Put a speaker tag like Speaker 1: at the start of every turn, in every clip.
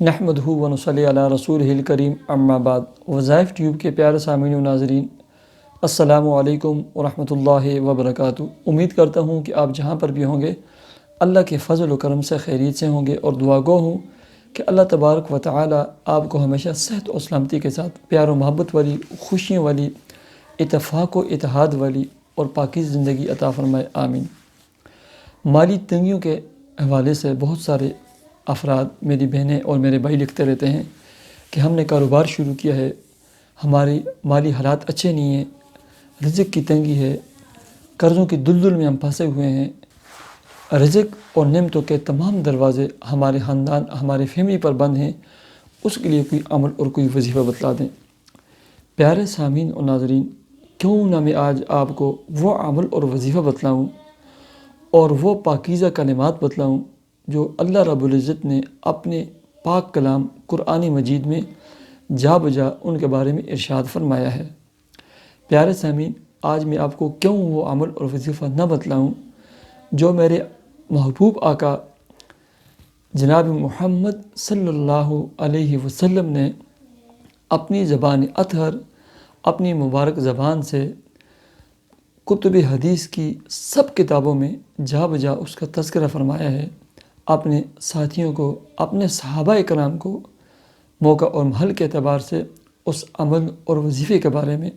Speaker 1: نحمدہ ونصلی علی رسولہ الکریم اما بعد۔ وظائف ٹیوب کے پیارے سامعین و ناظرین، السلام علیکم ورحمۃ اللہ وبرکاتہ۔ امید کرتا ہوں کہ آپ جہاں پر بھی ہوں گے اللہ کے فضل و کرم سے خیریت سے ہوں گے، اور دعا گو ہوں کہ اللہ تبارک و تعالی آپ کو ہمیشہ صحت و سلامتی کے ساتھ پیار و محبت والی، خوشیوں والی، اتفاق و اتحاد والی اور پاکیزہ زندگی عطا فرمائے، آمین۔ مالی تنگیوں کے حوالے سے بہت سارے افراد، میری بہنیں اور میرے بھائی لکھتے رہتے ہیں کہ ہم نے کاروبار شروع کیا ہے، ہماری مالی حالات اچھے نہیں ہیں، رزق کی تنگی ہے، قرضوں کی دلدل میں ہم پھنسے ہوئے ہیں، رزق اور نعمتوں کے تمام دروازے ہمارے خاندان، ہمارے فیملی پر بند ہیں، اس کے لیے کوئی عمل اور کوئی وظیفہ بتلا دیں۔ پیارے سامعین اور ناظرین، کیوں نہ میں آج آپ کو وہ عمل اور وظیفہ بتلاؤں اور وہ پاکیزہ کلمات بتلاؤں جو اللہ رب العزت نے اپنے پاک کلام قرآن مجید میں جا بجا ان کے بارے میں ارشاد فرمایا ہے۔ پیارے سامعین، آج میں آپ کو کیوں وہ عمل اور وظیفہ نہ بتلاؤں جو میرے محبوب آقا جناب محمد صلی اللہ علیہ وسلم نے اپنی زبان اطہر، اپنی مبارک زبان سے کتب حدیث کی سب کتابوں میں جا بجا اس کا تذکرہ فرمایا ہے، اپنے ساتھیوں کو، اپنے صحابہ کرام کو موقع اور محل کے اعتبار سے اس عمل اور وظیفے کے بارے میں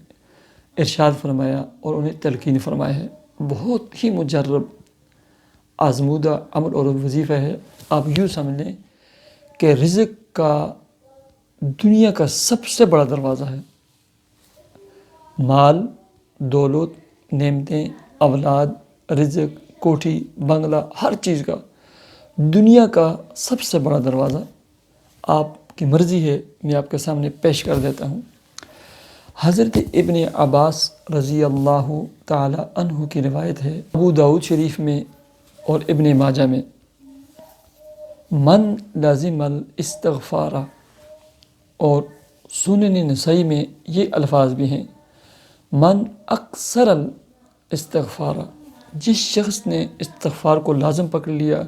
Speaker 1: ارشاد فرمایا اور انہیں تلقین فرمایا ہے۔ بہت ہی مجرب، آزمودہ عمل اور وظیفہ ہے۔ آپ یوں سمجھ لیں کہ رزق کا دنیا کا سب سے بڑا دروازہ ہے۔ مال، دولت، نعمتیں، اولاد، رزق، کوٹھی، بنگلہ، ہر چیز کا دنیا کا سب سے بڑا دروازہ آپ کی مرضی ہے، میں آپ کے سامنے پیش کر دیتا ہوں۔ حضرت ابن عباس رضی اللہ تعالی عنہ کی روایت ہے، ابو داؤد شریف میں اور ابن ماجہ میں، من لازم الاستغفار، اور سنن نسائی میں یہ الفاظ بھی ہیں، من اکثر الاستغفار، جس شخص نے استغفار کو لازم پکڑ لیا،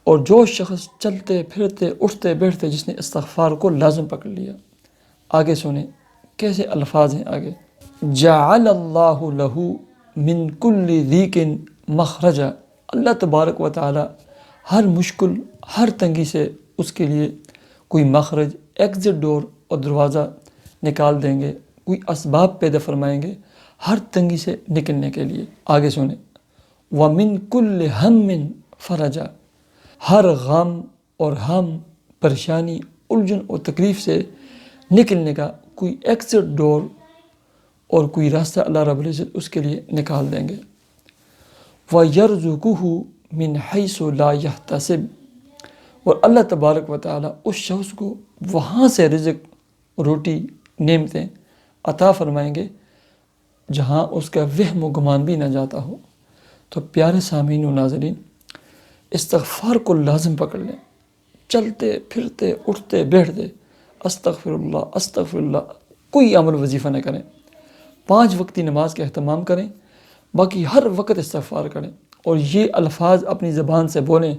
Speaker 1: اور جو شخص چلتے پھرتے اٹھتے بیٹھتے جس نے استغفار کو لازم پکڑ لیا۔ آگے سنیں کیسے الفاظ ہیں آگے، جعل اللہ لہ من کل ضیق مخرجا، اللہ تبارک و تعالی ہر مشکل، ہر تنگی سے اس کے لیے کوئی مخرج، ایگزٹ ڈور اور دروازہ نکال دیں گے، کوئی اسباب پیدا فرمائیں گے ہر تنگی سے نکلنے کے لیے۔ آگے سنیں، ومن کل ہم فرجا، ہر غم اور ہم، پریشانی، الجھن اور تکلیف سے نکلنے کا کوئی ایگزٹ ڈور اور کوئی راستہ اللہ رب العزت اس کے لیے نکال دیں گے۔ وَيَرْزُقُهُ مِنْ حَيْثُ لَا يَحْتَسِبُ، اور اللہ تبارک و تعالیٰ اس شخص کو وہاں سے رزق، روٹی، نعمتیں عطا فرمائیں گے جہاں اس کا وہم و گمان بھی نہ جاتا ہو۔ تو پیارے سامعین و ناظرین، استغفار کو لازم پکڑ لیں، چلتے پھرتے اٹھتے بیٹھتے استغفر اللہ استغفر اللہ، کوئی عمل وظیفہ نہ کریں، 5 وقتی نماز کا اہتمام کریں، باقی ہر وقت استغفار کریں، اور یہ الفاظ اپنی زبان سے بولیں۔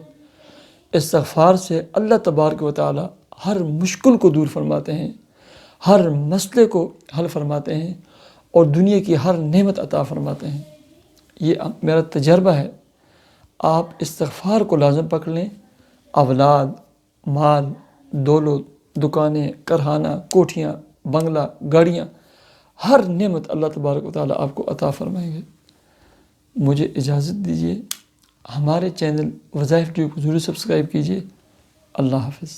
Speaker 1: استغفار سے اللہ تبارک و تعالی ہر مشکل کو دور فرماتے ہیں، ہر مسئلے کو حل فرماتے ہیں، اور دنیا کی ہر نعمت عطا فرماتے ہیں۔ یہ میرا تجربہ ہے۔ آپ استغفار کو لازم پکڑ لیں، اولاد، مال، دولت، دکانیں، کارخانہ، کوٹھیاں، بنگلہ، گاڑیاں، ہر نعمت اللہ تبارک و تعالی آپ کو عطا فرمائیں گے۔ مجھے اجازت دیجیے، ہمارے چینل وظائف ٹیوب کو ضرور سبسکرائب کیجیے۔ اللہ حافظ۔